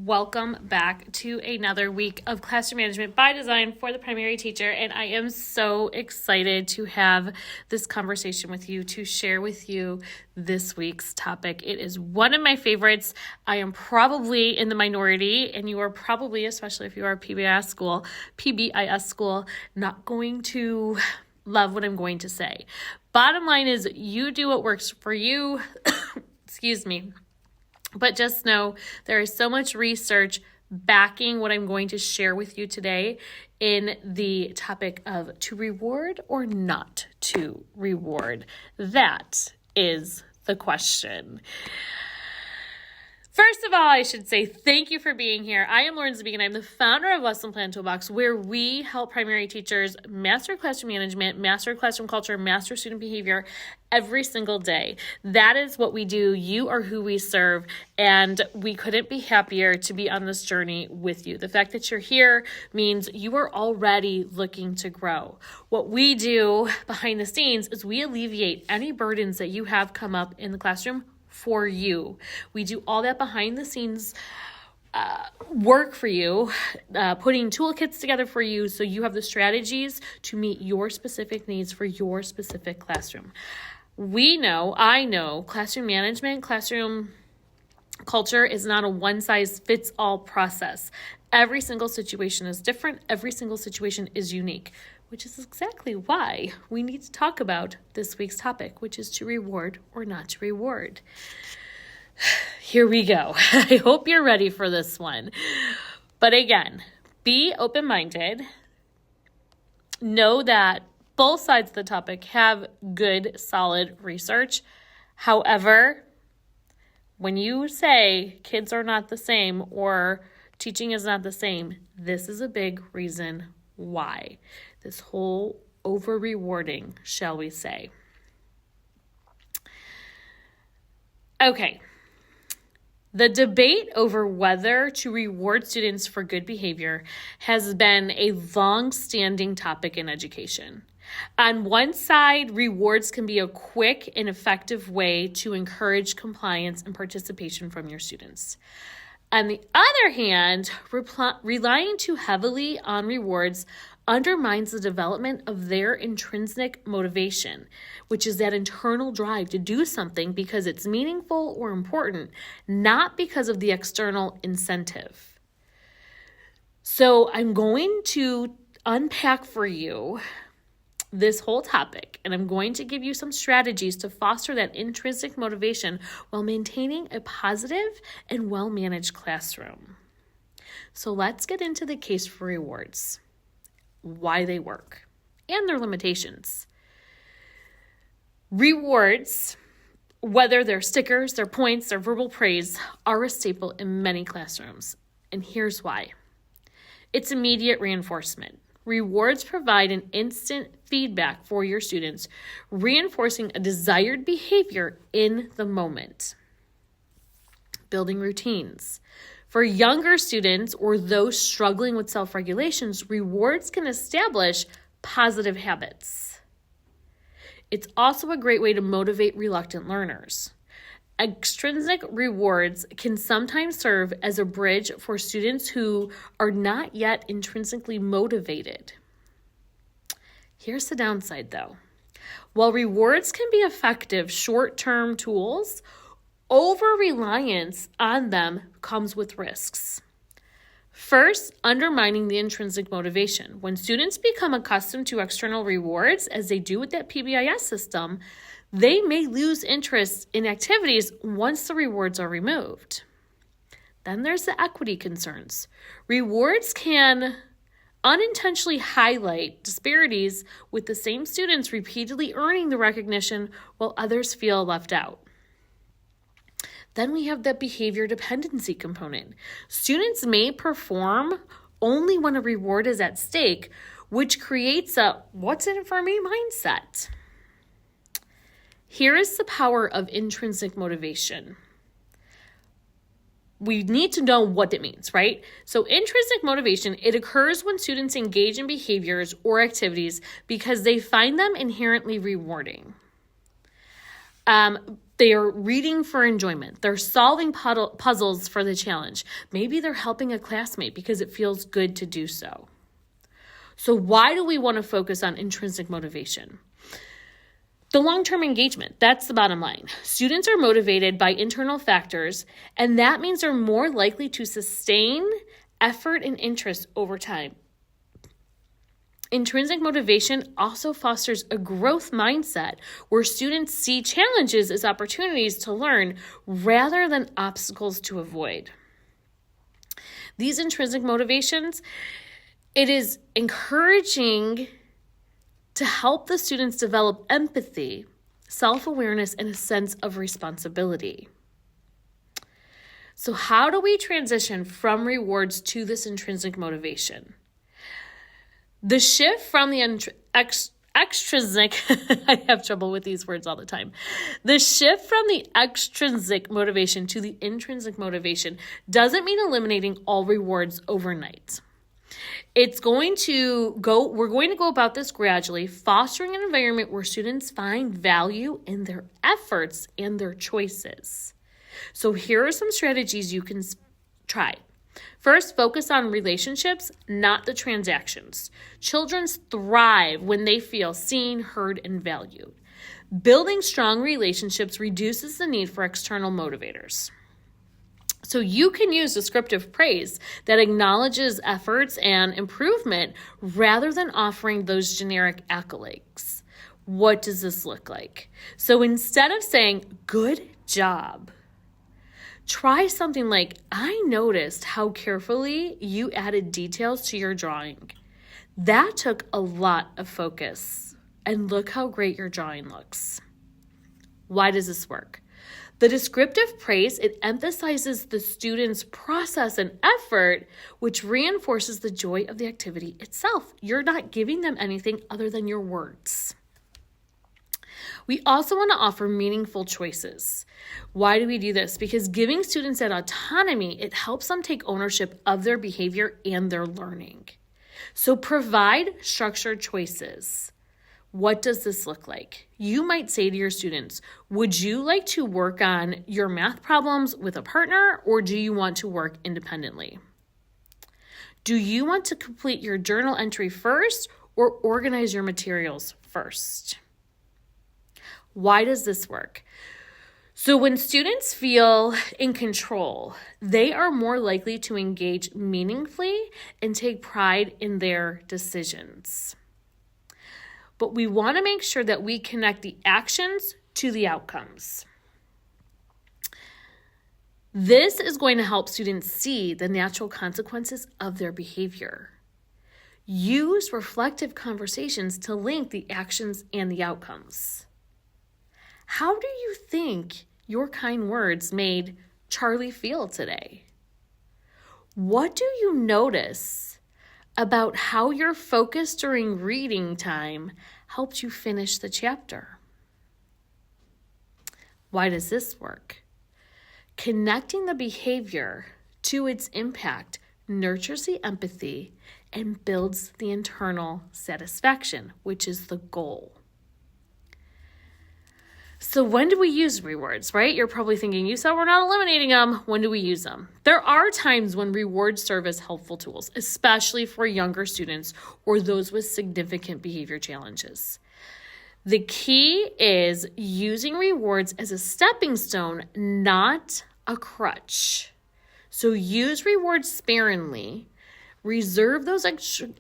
Welcome back to another week of Classroom Management by Design for the primary teacher, and I am so excited to have this conversation with you, to share with you this week's topic. It is one of my favorites. I am probably in the minority, and you are probably, especially if you are a PBIS school, not going to love what I'm going to say. Bottom line is you do what works for you. Excuse me. But just know there is so much research backing what I'm going to share with you today in the topic of to reward or not to reward. That is the question. First of all, I should say thank you for being here. I am Lauren Zabig, and I'm the founder of Lesson Plan Toolbox, where we help primary teachers master classroom management, master classroom culture, master student behavior every single day. That is what we do. You are who we serve, and we couldn't be happier to be on this journey with you. The fact that you're here means you are already looking to grow. What we do behind the scenes is we alleviate any burdens that you have come up in the classroom for you. We do all that behind the scenes work for you, putting toolkits together for you so you have the strategies to meet your specific needs for your specific classroom. I know classroom management, classroom culture is not a one-size-fits-all process. Every single situation is different. Every single situation is unique, which is exactly why we need to talk about this week's topic, which is to reward or not to reward. Here we go. I hope you're ready for this one. But again, be open-minded. Know that both sides of the topic have good, solid research. However, when you say kids are not the same or teaching is not the same, this is a big reason why. This whole over-rewarding, shall we say. Okay. The debate over whether to reward students for good behavior has been a long-standing topic in education. On one side, rewards can be a quick and effective way to encourage compliance and participation from your students. On the other hand, relying too heavily on rewards undermines the development of their intrinsic motivation, which is that internal drive to do something because it's meaningful or important, not because of the external incentive. So I'm going to unpack for you this whole topic, and I'm going to give you some strategies to foster that intrinsic motivation while maintaining a positive and well-managed classroom. So let's get into the case for rewards, why they work, and their limitations. Rewards, whether they're stickers, they're points, or verbal praise, are a staple in many classrooms. And here's why. It's immediate reinforcement. Rewards provide an instant feedback for your students, reinforcing a desired behavior in the moment. Building routines. For younger students or those struggling with self-regulations, rewards can establish positive habits. It's also a great way to motivate reluctant learners. Extrinsic rewards can sometimes serve as a bridge for students who are not yet intrinsically motivated. Here's the downside, though. While rewards can be effective short-term tools, over-reliance on them comes with risks. First, undermining the intrinsic motivation. When students become accustomed to external rewards, as they do with that PBIS system, they may lose interest in activities once the rewards are removed. Then there's the equity concerns. Rewards can unintentionally highlight disparities with the same students repeatedly earning the recognition while others feel left out. Then we have that behavior dependency component. Students may perform only when a reward is at stake, which creates a what's in it for me mindset. Here is the power of intrinsic motivation. We need to know what it means, right? So intrinsic motivation, it occurs when students engage in behaviors or activities because they find them inherently rewarding. They are reading for enjoyment. They're solving puzzles for the challenge. Maybe they're helping a classmate because it feels good to do so. So why do we want to focus on intrinsic motivation? The long-term engagement, that's the bottom line. Students are motivated by internal factors, and that means they're more likely to sustain effort and interest over time. Intrinsic motivation also fosters a growth mindset where students see challenges as opportunities to learn rather than obstacles to avoid. These intrinsic motivations, it is encouraging to help the students develop empathy, self-awareness, and a sense of responsibility. So how do we transition from rewards to this intrinsic motivation? The shift from the extrinsic, I have trouble with these words all the time. The shift from the extrinsic motivation to the intrinsic motivation doesn't mean eliminating all rewards overnight. We're going to go about this gradually, fostering an environment where students find value in their efforts and their choices. So here are some strategies you can try. First, focus on relationships, not the transactions. Children thrive when they feel seen, heard, and valued. Building strong relationships reduces the need for external motivators. So you can use descriptive praise that acknowledges efforts and improvement rather than offering those generic accolades. What does this look like? So instead of saying, "Good job," try something like, "I noticed how carefully you added details to your drawing. That took a lot of focus, and look how great your drawing looks." Why does this work? The descriptive praise, it emphasizes the student's process and effort, which reinforces the joy of the activity itself. You're not giving them anything other than your words. We also want to offer meaningful choices. Why do we do this? Because giving students that autonomy, it helps them take ownership of their behavior and their learning. So provide structured choices. What does this look like? You might say to your students, would you like to work on your math problems with a partner, or do you want to work independently? Do you want to complete your journal entry first or organize your materials first? Why does this work? So when students feel in control, they are more likely to engage meaningfully and take pride in their decisions. But we want to make sure that we connect the actions to the outcomes. This is going to help students see the natural consequences of their behavior. Use reflective conversations to link the actions and the outcomes. How do you think your kind words made Charlie feel today? What do you notice about how your focus during reading time helped you finish the chapter? Why does this work? Connecting the behavior to its impact nurtures the empathy and builds the internal satisfaction, which is the goal. So when do we use rewards, right? You're probably thinking, you said we're not eliminating them. When do we use them? There are times when rewards serve as helpful tools, especially for younger students or those with significant behavior challenges. The key is using rewards as a stepping stone, not a crutch. So use rewards sparingly. Reserve those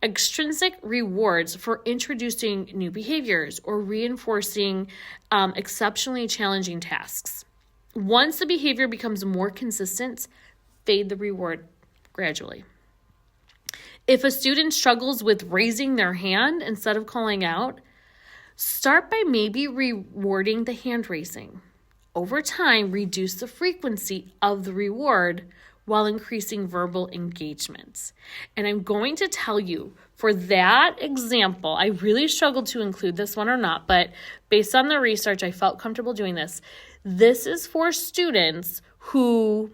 extrinsic rewards for introducing new behaviors or reinforcing exceptionally challenging tasks. Once the behavior becomes more consistent, fade the reward gradually. If a student struggles with raising their hand instead of calling out, start by maybe rewarding the hand raising. Over time, reduce the frequency of the reward while increasing verbal engagements. And I'm going to tell you, for that example, I really struggled to include this one or not, but based on the research, I felt comfortable doing this. This is for students who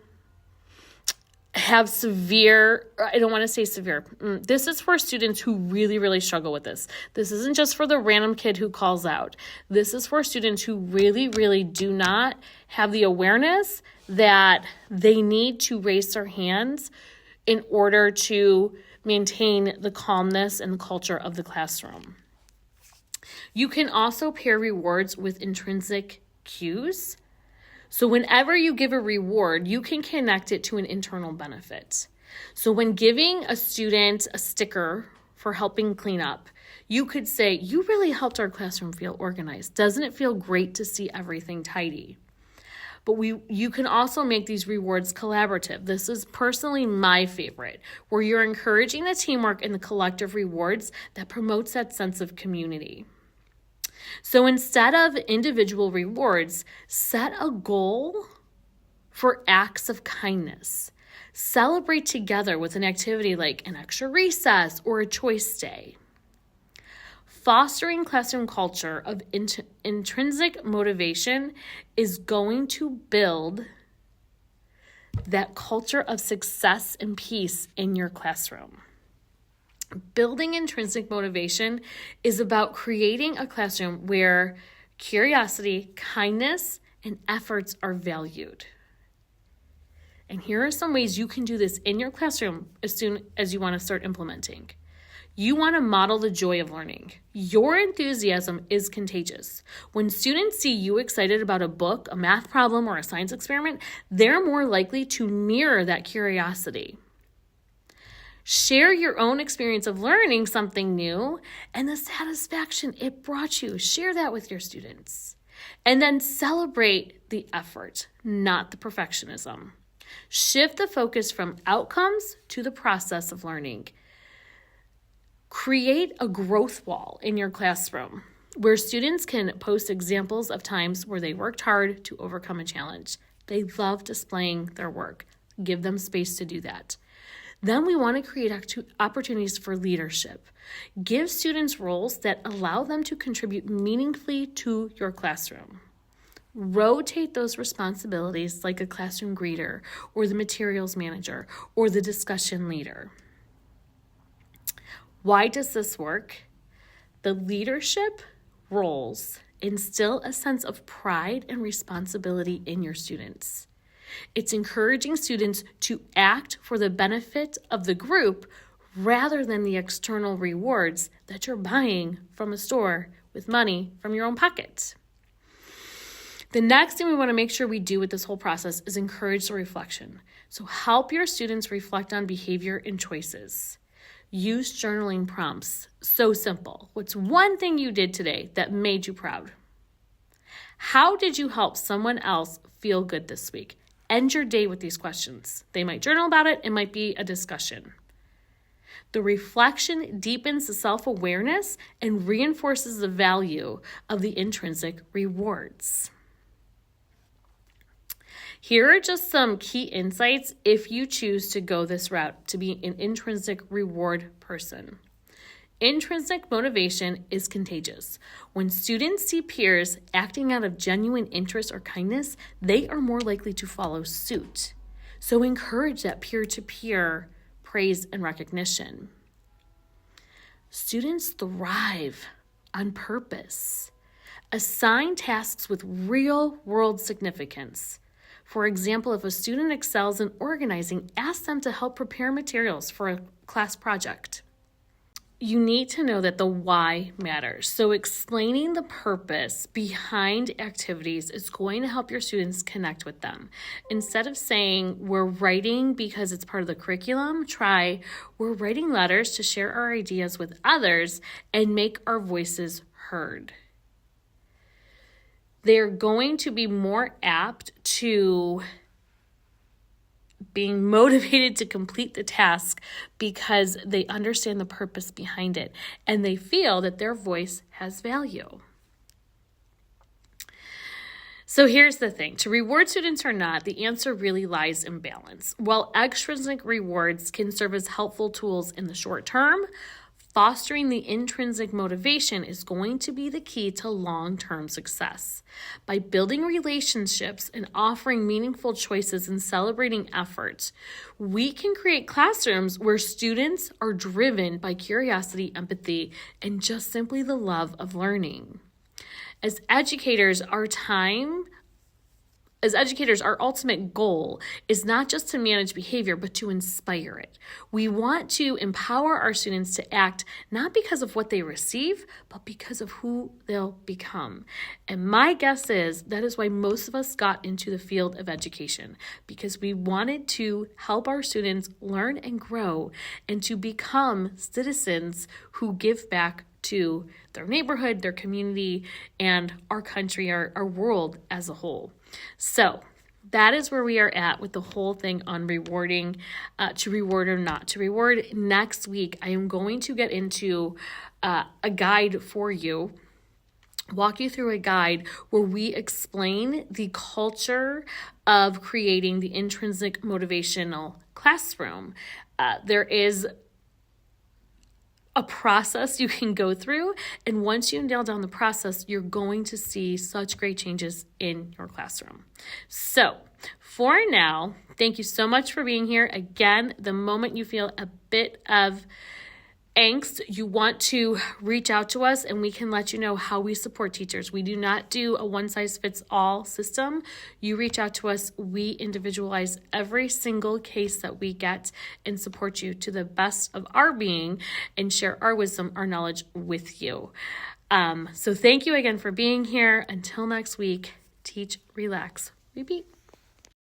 have severe, I don't want to say severe. This is for students who really, really struggle with this. This isn't just for the random kid who calls out. This is for students who really, really do not have the awareness that they need to raise their hands in order to maintain the calmness and the culture of the classroom. You can also pair rewards with intrinsic cues. So whenever you give a reward, you can connect it to an internal benefit. So when giving a student a sticker for helping clean up, you could say, you really helped our classroom feel organized. Doesn't it feel great to see everything tidy? But you can also make these rewards collaborative. This is personally my favorite, where you're encouraging the teamwork and the collective rewards that promotes that sense of community. So instead of individual rewards, set a goal for acts of kindness. Celebrate together with an activity like an extra recess or a choice day. Fostering classroom culture of intrinsic motivation is going to build that culture of success and peace in your classroom. Building intrinsic motivation is about creating a classroom where curiosity, kindness, and efforts are valued. And here are some ways you can do this in your classroom as soon as you want to start implementing. You want to model the joy of learning. Your enthusiasm is contagious. When students see you excited about a book, a math problem, or a science experiment, they're more likely to mirror that curiosity. Share your own experience of learning something new and the satisfaction it brought you. Share that with your students. And then celebrate the effort, not the perfectionism. Shift the focus from outcomes to the process of learning. Create a growth wall in your classroom where students can post examples of times where they worked hard to overcome a challenge. They love displaying their work. Give them space to do that. Then we want to create opportunities for leadership. Give students roles that allow them to contribute meaningfully to your classroom. Rotate those responsibilities like a classroom greeter or the materials manager or the discussion leader. Why does this work? The leadership roles instill a sense of pride and responsibility in your students. It's encouraging students to act for the benefit of the group rather than the external rewards that you're buying from a store with money from your own pocket. The next thing we want to make sure we do with this whole process is encourage the reflection. So help your students reflect on behavior and choices. Use journaling prompts. So simple. What's one thing you did today that made you proud? How did you help someone else feel good this week? End your day with these questions. They might journal about it. It might be a discussion. The reflection deepens the self-awareness and reinforces the value of the intrinsic rewards. Here are just some key insights if you choose to go this route to be an intrinsic reward person. Intrinsic motivation is contagious. When students see peers acting out of genuine interest or kindness, they are more likely to follow suit. So encourage that peer-to-peer praise and recognition. Students thrive on purpose. Assign tasks with real-world significance. For example, if a student excels in organizing, ask them to help prepare materials for a class project. You need to know that the why matters. So explaining the purpose behind activities is going to help your students connect with them. Instead of saying we're writing because it's part of the curriculum, try we're writing letters to share our ideas with others and make our voices heard. They're going to be more apt to being motivated to complete the task because they understand the purpose behind it and they feel that their voice has value. So here's the thing. To reward students or not, the answer really lies in balance. While extrinsic rewards can serve as helpful tools in the short term, Fostering the intrinsic motivation is going to be the key to long-term success. By building relationships and offering meaningful choices and celebrating efforts, we can create classrooms where students are driven by curiosity, empathy, and just simply the love of learning. As educators, our ultimate goal is not just to manage behavior, but to inspire it. We want to empower our students to act not because of what they receive, but because of who they'll become. And my guess is that is why most of us got into the field of education, because we wanted to help our students learn and grow and to become citizens who give back to their neighborhood, their community, and our country, our world as a whole. So that is where we are at with the whole thing on rewarding, to reward or not to reward. Next week, I am going to get into a guide for you, walk you through a guide where we explain the culture of creating the intrinsic motivational classroom. There is a process you can go through, and once you nail down the process, you're going to see such great changes in your classroom. So for now, thank you so much for being here. Again, the moment you feel a bit of angst, you want to reach out to us and we can let you know how we support teachers. We do not do a one-size-fits-all system. You reach out to us, we individualize every single case that we get and support you to the best of our being and share our wisdom, our knowledge with you. So thank you again for being here. Until next week, teach, relax, repeat.